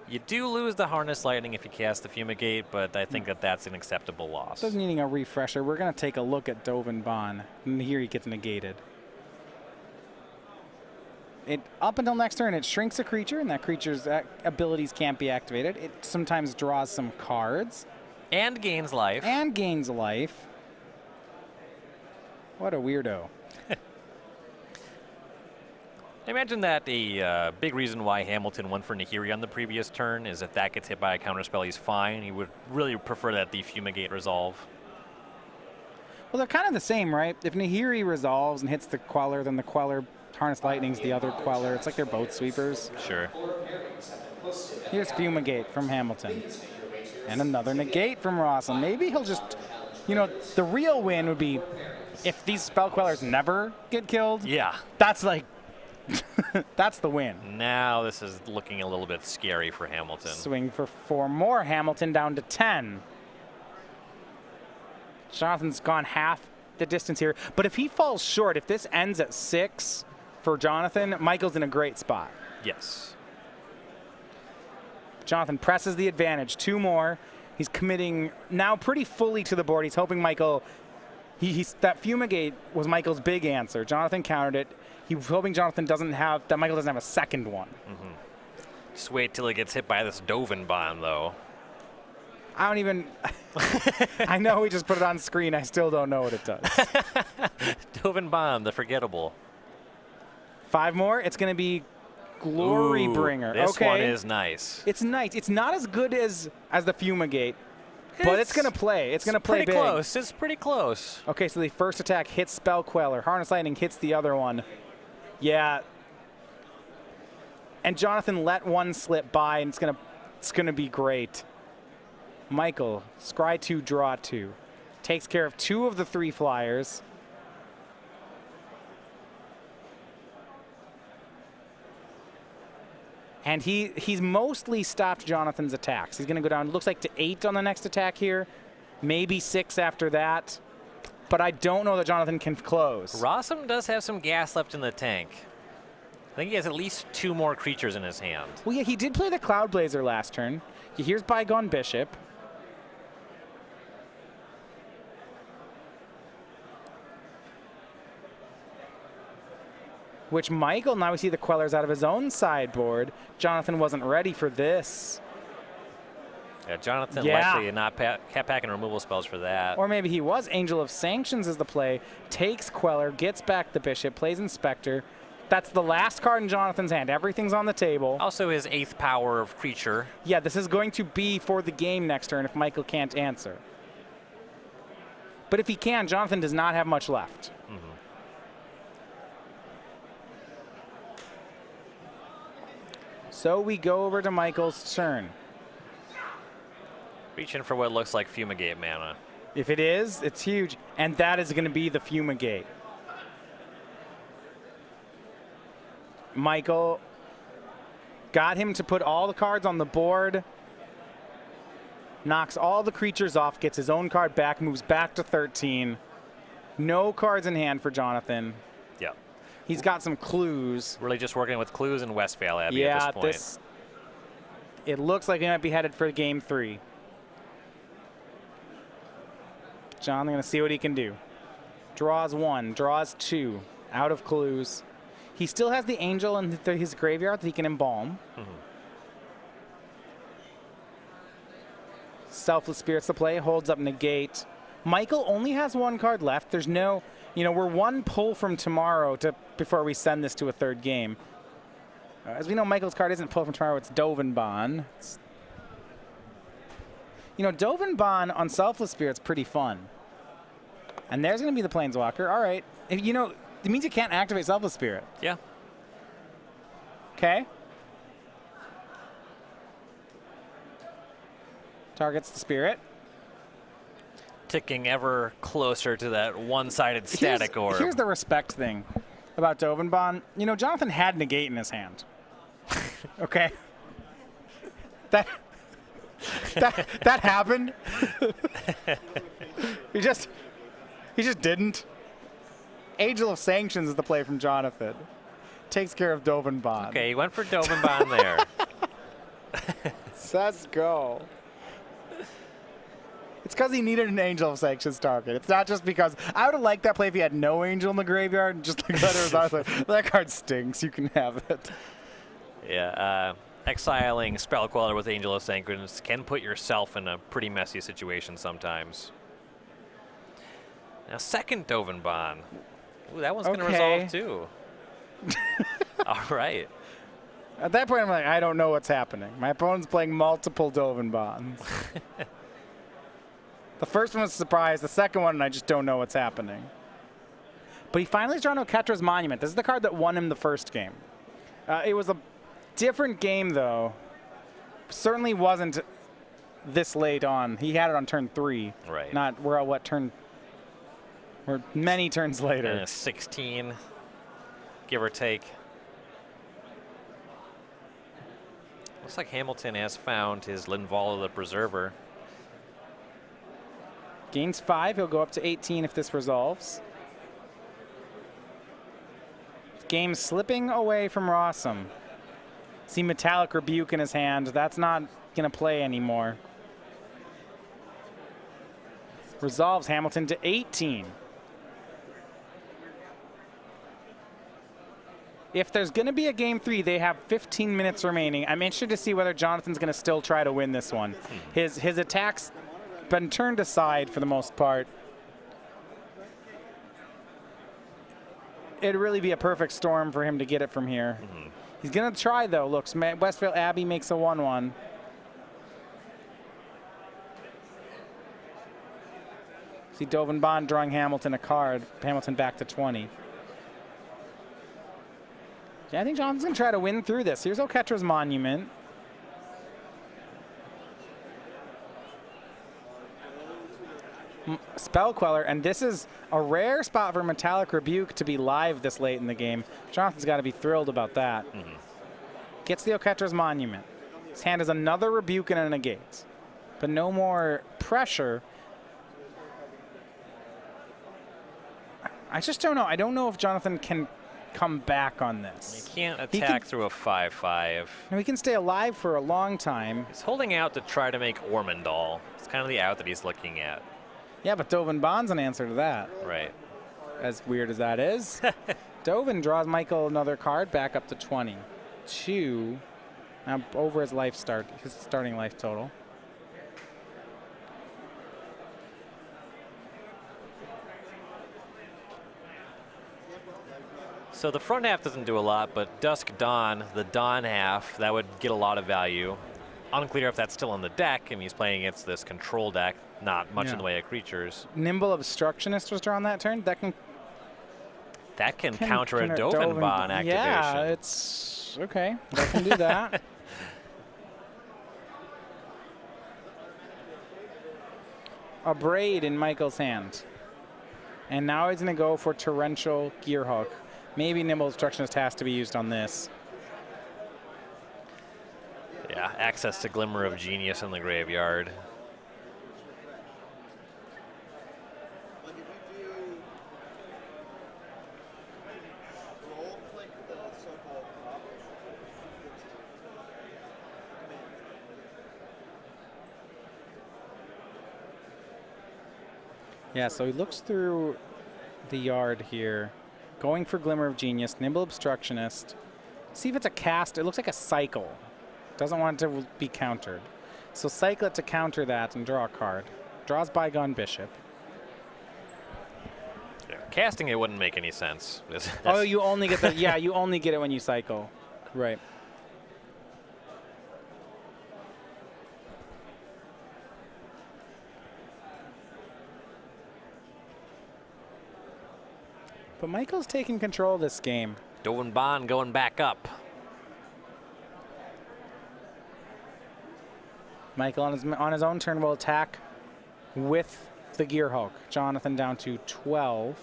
Speaker 2: You do lose the Harness Lightning if you cast the Fumigate, but I think that that's an acceptable loss.
Speaker 1: Doesn't needing a refresher. We're going to take a look at Dovin Baan. Nahiri gets negated. Up until next turn, it shrinks a creature, and that creature's abilities can't be activated. It sometimes draws some cards.
Speaker 2: And gains life.
Speaker 1: And gains life. What a weirdo.
Speaker 2: I imagine that a big reason why Hamilton went for Nahiri on the previous turn is if that gets hit by a counterspell, he's fine. He would really prefer that the Fumigate resolve.
Speaker 1: Well, they're kind of the same, right? If Nahiri resolves and hits the Queller, then the Queller Harness Lightning's the other Queller. It's like they're both sweepers.
Speaker 2: Sure.
Speaker 1: Here's Fumigate from Hamilton. And another negate from Rosum. Maybe he'll just, you know, the real win would be if these Spell Quellers never get killed.
Speaker 2: Yeah.
Speaker 1: That's like, that's the win.
Speaker 2: Now this is looking a little bit scary for Hamilton.
Speaker 1: Swing for 4 more. Hamilton down to 10. Jonathan's gone half the distance here. But if he falls short, if this ends at 6 for Jonathan, Michael's in a great spot.
Speaker 2: Yes.
Speaker 1: Jonathan presses the advantage. 2 more. He's committing now pretty fully to the board. He's hoping Michael... that Fumigate was Michael's big answer. Jonathan countered it. He was hoping Jonathan that Michael doesn't have a second one.
Speaker 2: Just wait till he gets hit by this Dovin Bond, though.
Speaker 1: I don't even... I know we just put it on screen. I still don't know what it does.
Speaker 2: Dovin Bond, the forgettable.
Speaker 1: 5 more. It's going to be Glory Bringer.
Speaker 2: This
Speaker 1: okay.
Speaker 2: one is nice.
Speaker 1: It's nice. It's not as good as the Fumigate, but it's going to play. It's going to play big.
Speaker 2: Pretty close. It's pretty close.
Speaker 1: Okay, so the first attack hits Spell Queller. Harness Lightning hits the other one. Yeah. And Jonathan let one slip by, and it's gonna be great. Michael, scry 2, draw 2. Takes care of 2 of the 3 flyers. And he's mostly stopped Jonathan's attacks. He's gonna go down, looks like to 8 on the next attack here. Maybe 6 after that. But I don't know that Jonathan can close.
Speaker 2: Rosum does have some gas left in the tank. I think he has at least 2 more creatures in his hand.
Speaker 1: Well, yeah, he did play the Cloud Blazer last turn. Here's Bygone Bishop. Which Michael, now we see the Quellers out of his own sideboard. Jonathan wasn't ready for this.
Speaker 2: Yeah, Jonathan likely not kept packing removal spells for that.
Speaker 1: Or maybe he was. Angel of Sanctions is the play. Takes Queller, gets back the Bishop, plays Inspector. That's the last card in Jonathan's hand. Everything's on the table.
Speaker 2: Also his 8th power of creature.
Speaker 1: Yeah, this is going to be for the game next turn if Michael can't answer. But if he can, Jonathan does not have much left. So we go over to Michael's turn.
Speaker 2: Reaching for what looks like Fumigate mana.
Speaker 1: If it is, it's huge. And that is going to be the Fumigate. Michael got him to put all the cards on the board. Knocks all the creatures off, gets his own card back, moves back to 13. No cards in hand for Jonathan.
Speaker 2: Yep.
Speaker 1: He's got some clues.
Speaker 2: Really just working with clues in Westphal Abbey at this point.
Speaker 1: It looks like he might be headed for game 3. John going to see what he can do. Draws 1, draws 2, out of clues. He still has the Angel in his graveyard that he can embalm. Selfless Spirit's the play, holds up Negate. Michael only has 1 card left. There's no, we're 1 pull from tomorrow before we send this to a 3rd game. As we know, Michael's card isn't pull from tomorrow, it's Dovin Bond. Dovin Bond on Selfless Spirit's pretty fun. And there's going to be the Planeswalker. All right. It means you can't activate Selfless Spirit.
Speaker 2: Yeah.
Speaker 1: Okay. Targets the Spirit.
Speaker 2: Ticking ever closer to that one-sided static orb.
Speaker 1: Here's the respect thing about Dovin Bond. Jonathan had Negate in his hand. Okay? That happened. He just didn't. Angel of Sanctions is the play from Jonathan. Takes care of Dovin Bond.
Speaker 2: Okay, he went for Dovin Bond there.
Speaker 1: Let's go. It's because he needed an Angel of Sanctions target. It's not just because I would have liked that play if he had no Angel in the graveyard and just like that card stinks. You can have it.
Speaker 2: Yeah, exiling Spell Queller with Angel of Sanctions can put yourself in a pretty messy situation sometimes. Now, second Dovin Bond. Ooh, that one's going to resolve too. All right.
Speaker 1: At that point, I'm like, I don't know what's happening. My opponent's playing multiple Dovin Bonds. The first one was a surprise. The second one, I just don't know what's happening. But he finally has drawn Oketra's Monument. This is the card that won him the first game. It was a different game, though. Certainly wasn't this late on. He had it on turn 3.
Speaker 2: Right.
Speaker 1: Not, we're at what turn? We're many turns later.
Speaker 2: 16, give or take. Looks like Hamilton has found his Linvala the Preserver.
Speaker 1: Gains 5. He'll go up to 18 if this resolves. Game slipping away from Rosum. See Metallic Rebuke in his hand. That's not going to play anymore. Resolves Hamilton to 18. If there's going to be a game 3, they have 15 minutes remaining. I'm interested to see whether Jonathan's going to still try to win this one. His attack's been turned aside for the most part. It'd really be a perfect storm for him to get it from here. He's going to try, though. Looks, Westvale Abbey makes a 1-1. See Dovin Bond drawing Hamilton a card. Hamilton back to 20. Yeah, I think Jonathan's going to try to win through this. Here's Oketra's Monument. Spell Queller, and this is a rare spot for Metallic Rebuke to be live this late in the game. Jonathan's got to be thrilled about that. Gets the Oketra's Monument. His hand is another Rebuke and a Negate, but no more pressure. I just don't know. I don't know if Jonathan can come back on this.
Speaker 2: He can't attack through a 5/5.
Speaker 1: No, he can stay alive for a long time.
Speaker 2: He's holding out to try to make Ormondal. It's kind of the out that he's looking at.
Speaker 1: Yeah, but Dovin Bond's an answer to that.
Speaker 2: Right.
Speaker 1: As weird as that is. Dovin draws Michael another card back up to 22. Now over his his starting life total.
Speaker 2: So the front half doesn't do a lot, but Dusk Dawn, the Dawn half, that would get a lot of value. Unclear if that's still on the deck. I mean, he's playing against this control deck, not much in the way of creatures.
Speaker 1: Nimble Obstructionist was drawn that turn. That can
Speaker 2: counter a Dovin Bond activation.
Speaker 1: Yeah, it's okay. That can do that. A Braid in Michael's hand. And now he's going to go for Torrential Gearhook. Maybe Nimble Obstructionist has to be used on this.
Speaker 2: Yeah, access to Glimmer of Genius in the graveyard.
Speaker 1: Yeah, so he looks through the yard here, going for Glimmer of Genius, Nimble Obstructionist. See if it's a cast. It looks like a cycle. Doesn't want it to be countered. So cycle it to counter that and draw a card. Draws Bygone Bishop.
Speaker 2: Yeah, casting it wouldn't make any sense.
Speaker 1: Oh, you only get the you only get it when you cycle. Right. But Michael's taking control of this game.
Speaker 2: Dovin Bond going back up.
Speaker 1: Michael on his own turn will attack with the Gearhulk. Jonathan down to 12.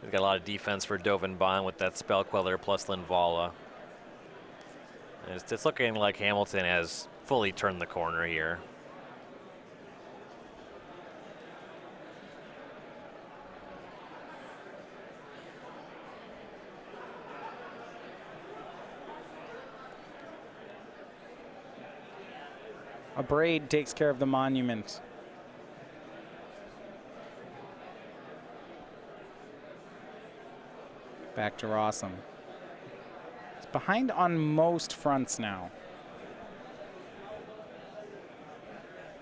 Speaker 2: He's got a lot of defense for Dovin Bond with that Spell Queller plus Linvala. It's looking like Hamilton has fully turned the corner here.
Speaker 1: A Braid takes care of the Monument. Back to Rosum. It's behind on most fronts now.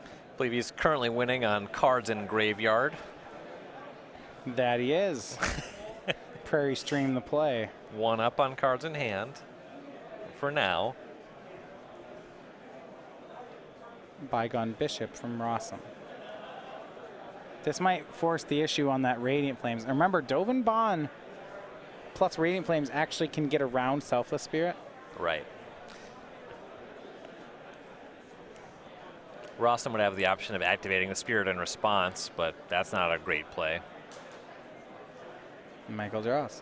Speaker 2: I believe he's currently winning on cards in graveyard.
Speaker 1: That he is. Prairie Stream the play.
Speaker 2: 1 up on cards in hand for now.
Speaker 1: Bygone Bishop from Rosum. This might force the issue on that Radiant Flames. And remember, Dovin Bond plus Radiant Flames actually can get around Selfless Spirit.
Speaker 2: Right. Rosum would have the option of activating the Spirit in response, but that's not a great play.
Speaker 1: Michael draws.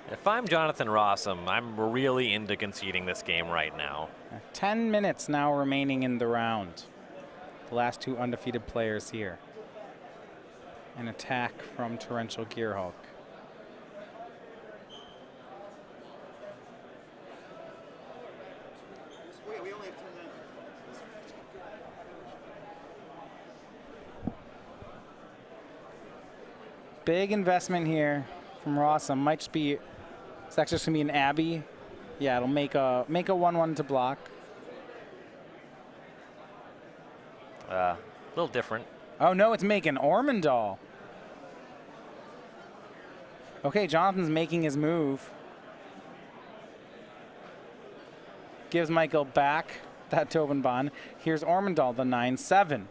Speaker 2: If I'm Jonathan Rosum, I'm really into conceding this game right now.
Speaker 1: 10 minutes now remaining in the round. The last two undefeated players here. An attack from Torrential Gearhulk. Big investment here from Rosum. Might just be, it's actually just gonna be an Abbey. Yeah, it'll make a 1/1 to block.
Speaker 2: A little different.
Speaker 1: Oh no, it's making Ormondal. Okay, Jonathan's making his move. Gives Michael back that Dovenbon. Here's Ormondal, the 9/7.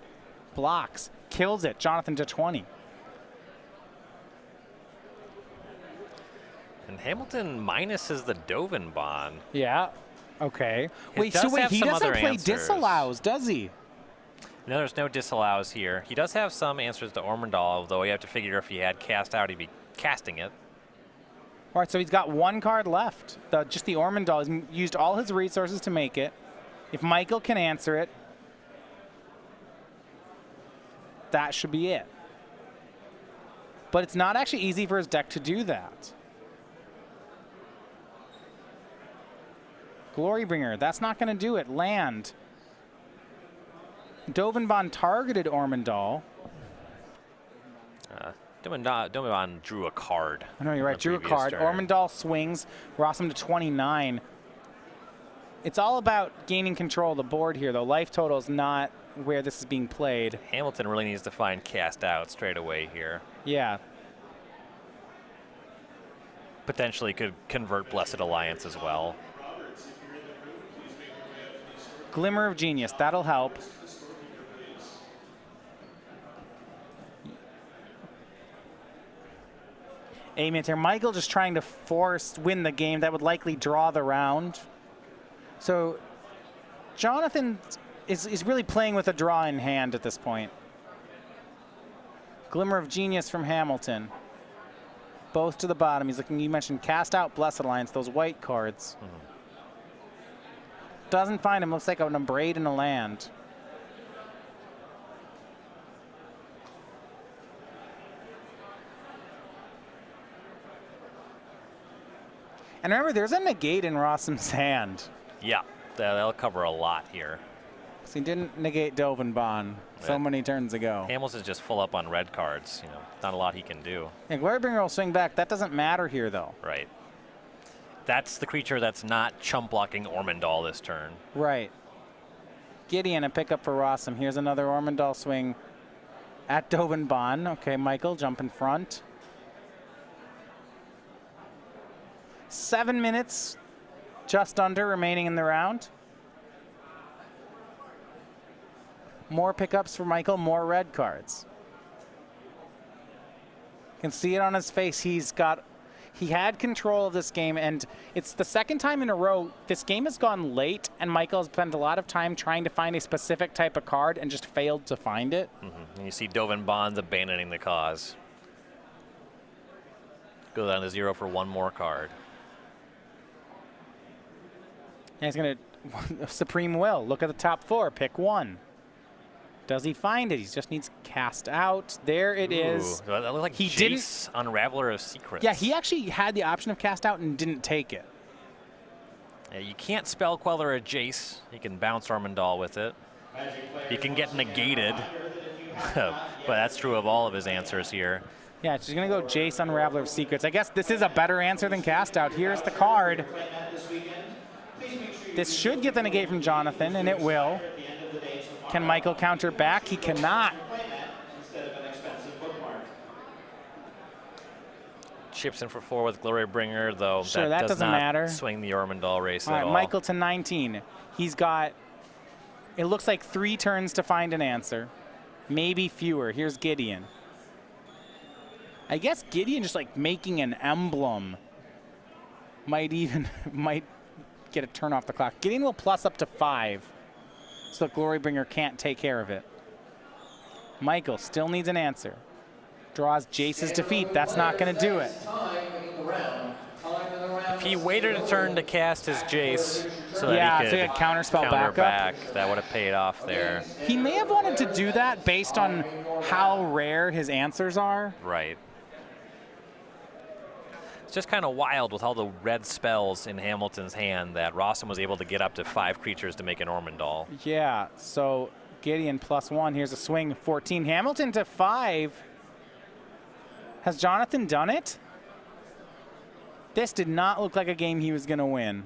Speaker 1: Blocks, kills it. Jonathan to 20.
Speaker 2: And Hamilton minuses the Dovenbon.
Speaker 1: Yeah. Okay. Wait,
Speaker 2: does
Speaker 1: so wait,
Speaker 2: have
Speaker 1: he
Speaker 2: some
Speaker 1: doesn't
Speaker 2: other
Speaker 1: play
Speaker 2: answers.
Speaker 1: disallows, does he?
Speaker 2: No, there's no disallows here. He does have some answers to Ormondal, though you have to figure if he had cast out, he'd be casting it.
Speaker 1: All right, so he's got one card left. Just the Ormondal. He's used all his resources to make it. If Michael can answer it, that should be it. But it's not actually easy for his deck to do that. Glorybringer, that's not going to do it. Land. Dovenbon targeted Ormondal.
Speaker 2: Dovenbon drew a card.
Speaker 1: I know, you're right. Drew a card. Ormondal swings. Rosum to 29. It's all about gaining control of the board here, though. Life total is not where this is being played.
Speaker 2: Hamilton really needs to find cast out straight away here.
Speaker 1: Yeah.
Speaker 2: Potentially could convert Blessed Alliance as well.
Speaker 1: Glimmer of Genius, that'll help. A-Minter, Michael just trying to win the game. That would likely draw the round. So Jonathan is really playing with a draw in hand at this point. Glimmer of Genius from Hamilton. Both to the bottom. He's looking, you mentioned cast out Blessed Alliance, those white cards. Doesn't find him, looks like an Abrade and a land. And remember, there's a negate in Rosum's hand.
Speaker 2: Yeah, that'll cover a lot here.
Speaker 1: So he didn't negate Dovenbon so many turns ago.
Speaker 2: Hamilton's just full up on red cards. You know, not a lot he can do.
Speaker 1: And Glorybringer will swing back. That doesn't matter here, though.
Speaker 2: Right. That's the creature that's not chump blocking Ormondal this turn.
Speaker 1: Right. Gideon, a pickup for Rosum. Here's another Ormondal swing at Dovenbon. Okay, Michael, jump in front. 7 minutes, just under, remaining in the round. More pickups for Michael, more red cards. You can see it on his face. He had control of this game, and it's the second time in a row this game has gone late, and Michael has spent a lot of time trying to find a specific type of card and just failed to find it.
Speaker 2: And you see Dovenbon's abandoning the cause. Go down to 0 for one more card.
Speaker 1: And he's going to Supreme Will. Look at the top 4. Pick one. Does he find it? He just needs cast out. There it is.
Speaker 2: That looked like
Speaker 1: he
Speaker 2: Jace, Unraveler of Secrets.
Speaker 1: Yeah, he actually had the option of cast out and didn't take it.
Speaker 2: Yeah, you can't spell Queller a Jace. You can bounce Ormondal with it. You can get negated. But that's true of all of his answers here.
Speaker 1: Yeah, she's going to go Jace, Unraveler of Secrets. I guess this is a better answer than cast out. Here's the card. This should get the negate from Jonathan, and it will. Can Michael counter back? He cannot.
Speaker 2: Chips in for 4 with Glorybringer, though
Speaker 1: Sure,
Speaker 2: that
Speaker 1: that
Speaker 2: does
Speaker 1: doesn't
Speaker 2: not
Speaker 1: matter.
Speaker 2: swing the Ormondal race
Speaker 1: All
Speaker 2: at
Speaker 1: right,
Speaker 2: all.
Speaker 1: Michael to 19. He's got, it looks like 3 turns to find an answer. Maybe fewer. Here's Gideon. I guess Gideon just like making an emblem might get a turn off the clock. Gideon will plus up to 5. So Glorybringer can't take care of it. Michael still needs an answer. Draws Jace's defeat. That's not going to do it.
Speaker 2: If he waited a turn to cast his Jace so
Speaker 1: Yeah,
Speaker 2: that he
Speaker 1: so
Speaker 2: could
Speaker 1: he could counterspell
Speaker 2: counter
Speaker 1: backup.
Speaker 2: that would have paid off there.
Speaker 1: He may have wanted to do that based on how rare his answers are.
Speaker 2: Right. It's just kind of wild with all the red spells in Hamilton's hand that Rosum was able to get up to 5 creatures to make an Ormondal.
Speaker 1: Yeah, so Gideon +1. Here's a swing, 14. Hamilton to 5. Has Jonathan done it? This did not look like a game he was going to win.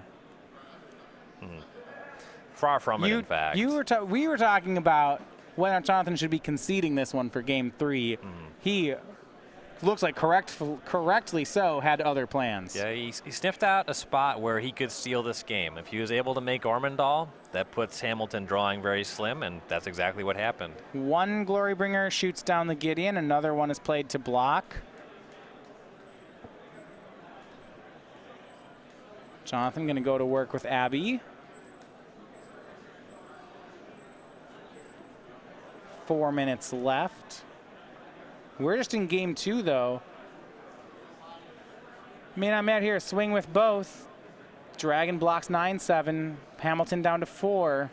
Speaker 2: Far from it, in fact.
Speaker 1: We were talking about whether Jonathan should be conceding this one for game 3. He looks like correctly so had other plans.
Speaker 2: Yeah, he sniffed out a spot where he could steal this game. If he was able to make Ormondal, that puts Hamilton drawing very slim, and that's exactly what happened.
Speaker 1: One Glorybringer shoots down the Gideon. Another one is played to block. Jonathan going to go to work with Abby. 4 minutes left. We're just in game 2, though. May not matter here. Swing with both. Dragon blocks 9-7. Hamilton down to 4.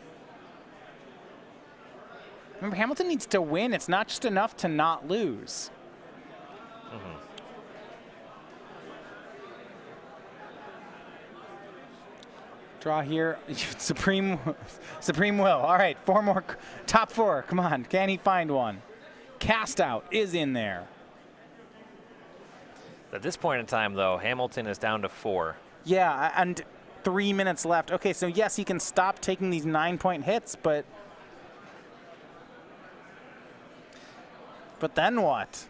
Speaker 1: Remember, Hamilton needs to win. It's not just enough to not lose. Draw here. Supreme Will. All right, 4 more. Top 4. Come on. Can he find one? Cast out is in there.
Speaker 2: At this point in time, though, Hamilton is down to 4.
Speaker 1: Yeah, and 3 minutes left. Okay, so yes, he can stop taking these 9-point hits, but then what?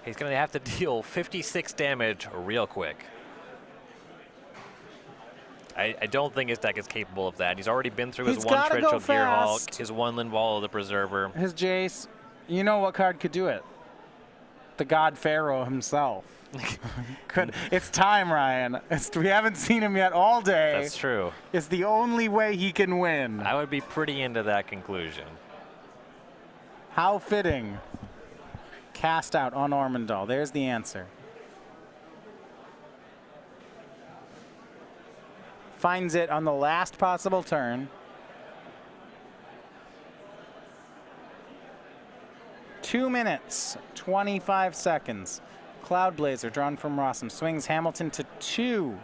Speaker 2: He's going to have to deal 56 damage real quick. I don't think his deck is capable of that. He's already been through his one Trichel Gearhulk, his one Linval the Preserver.
Speaker 1: His Jace. You know what card could do it? The God Pharaoh himself. It's time, Ryan. We haven't seen him yet all day.
Speaker 2: That's true.
Speaker 1: It's the only way he can win.
Speaker 2: I would be pretty into that conclusion.
Speaker 1: How fitting. Cast out on Ormondal. There's the answer. Finds it on the last possible turn. 2 minutes, 25 seconds. Cloud Blazer drawn from Rosum. Swings Hamilton to 2.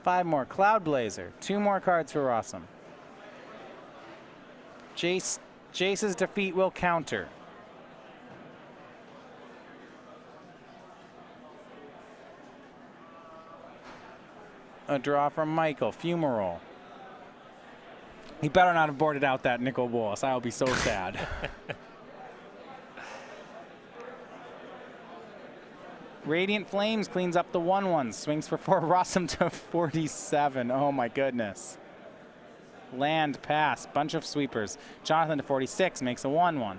Speaker 1: Five more. Cloud Blazer. 2 more cards for Rosum. Jace's defeat will counter. A draw from Michael. Fumarole. He better not have boarded out that Nicol Bolas. I'll be so sad. Radiant Flames cleans up the 1/1. Swings for 4. Rosum to 47. Oh my goodness. Land pass. Bunch of sweepers. Jonathan to 46 makes a 1/1.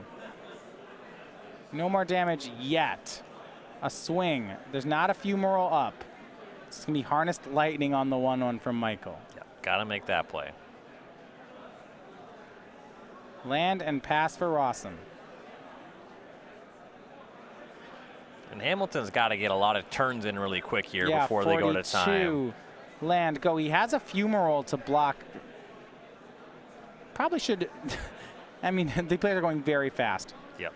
Speaker 1: No more damage yet. A swing. There's not a Fumarole up. It's going to be Harnessed Lightning on the 1/1 from Michael.
Speaker 2: Yep, gotta make that play.
Speaker 1: Land and pass for Rosum.
Speaker 2: And Hamilton's got to get a lot of turns in really quick here
Speaker 1: Yeah,
Speaker 2: before they go to
Speaker 1: 42.
Speaker 2: time.
Speaker 1: Land go. He has a Fumarole to block. Probably should. I mean, the players are going very fast.
Speaker 2: Yep.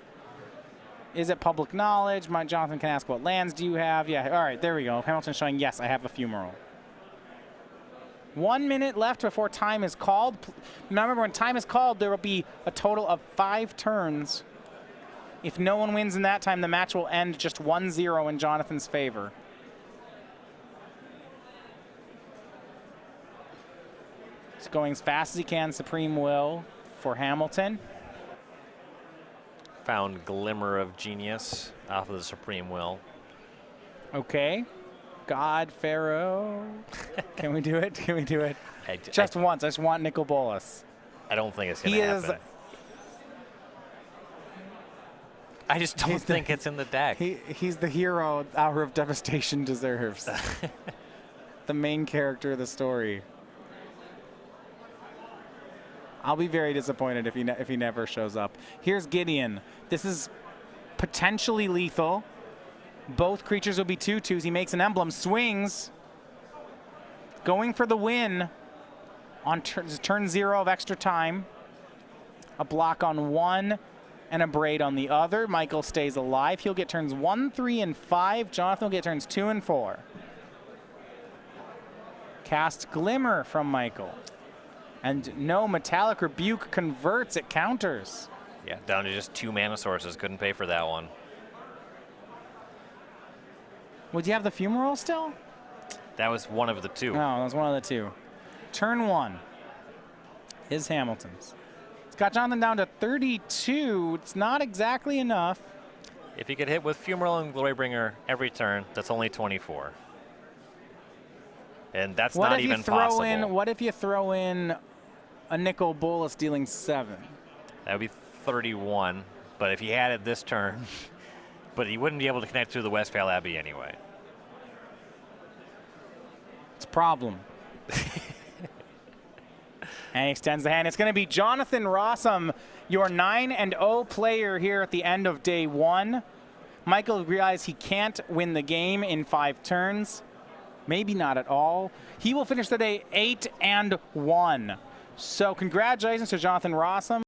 Speaker 1: Is it public knowledge? Jonathan can ask, what lands do you have? Yeah, all right, there we go. Hamilton's showing, yes, I have a Fumarole. 1 minute left before time is called. Remember, when time is called, there will be a total of 5 turns. If no one wins in that time, the match will end just 1-0 in Jonathan's favor. He's going as fast as he can. Supreme Will for Hamilton.
Speaker 2: Found Glimmer of Genius off of the Supreme Will.
Speaker 1: Okay. God Pharaoh. Can we do it? Can we do it? Just once. I just want Nicol Bolas.
Speaker 2: I don't think it's going to happen. I just don't think it's in the deck.
Speaker 1: He's the hero Hour of Devastation deserves. The main character of the story. I'll be very disappointed if he never shows up. Here's Gideon. This is potentially lethal. Both creatures will be 2/2s. He makes an emblem, swings, going for the win on turn 0 of extra time. A block on one and a braid on the other. Michael stays alive. He'll get turns 1, 3, and 5. Jonathan will get turns 2 and 4. Cast Glimmer from Michael. And no, Metallic Rebuke converts, it counters.
Speaker 2: Yeah, down to just 2 mana sources. Couldn't pay for that one.
Speaker 1: Would you have the Fumarole still?
Speaker 2: That was one of the 2.
Speaker 1: No, that was one of the 2. Turn 1 is Hamilton's. It's got Jonathan down to 32. It's not exactly enough.
Speaker 2: If you get hit with Fumarole and Glorybringer every turn, that's only 24. And that's not even possible.
Speaker 1: What if you throw in a Nicol Bolas dealing 7?
Speaker 2: That would be 31. But if he had it this turn, but he wouldn't be able to connect through the Westphal Abbey anyway.
Speaker 1: It's a problem. And he extends the hand. It's going to be Jonathan Rosum, your 9-0 player here at the end of day 1. Michael realized he can't win the game in 5 turns. Maybe not at all. He will finish the day 8-1. So congratulations to Jonathan Rosum.